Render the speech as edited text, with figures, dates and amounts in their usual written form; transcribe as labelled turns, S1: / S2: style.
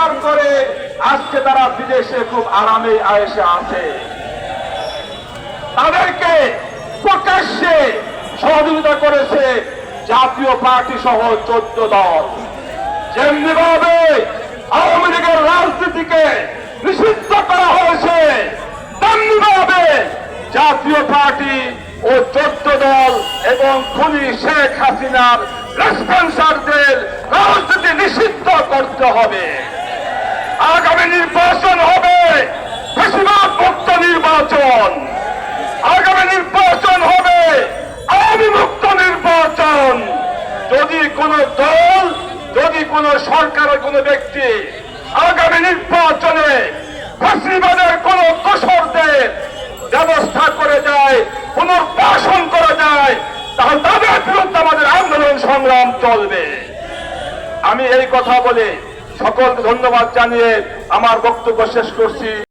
S1: পার করে আজকে তারা বিদেশে খুব আরামে আয়েশে আছে। তাদেরকে প্রকাশ্যে সহযোগিতা করেছে জাতীয় পার্টি সহ 14 দল। যেমনি ভাবে আওয়ামী লীগের রাজনীতিকে নিষিদ্ধ করা হয়েছে, তেমনি ভাবে জাতীয় পার্টি ও 14 দল এবং খুনি শেখ হাসিনার রেসপন্সারদের রাজনীতি নিষিদ্ধ করতে হবে। আগামী নির্বাচন হবে বেশিরভাগ মুক্ত নির্বাচন। আগামী নির্বাচন হবে আওয়ামী মুক্ত নির্বাচন। যদি কোন দল, যদি কোন সরকারের কোন ব্যক্তি আগামী নির্বাচনে ফ্যাসিবাদের কোন দোসরদের ব্যবস্থা করে যায়, পুনর্বাসন করে যায়, তাহলে তাদের বিরুদ্ধে আমাদের আন্দোলন সংগ্রাম চলবে। আমি এই কথা বলে সকলকে ধন্যবাদ জানিয়ে আমার বক্তব্য শেষ করছি।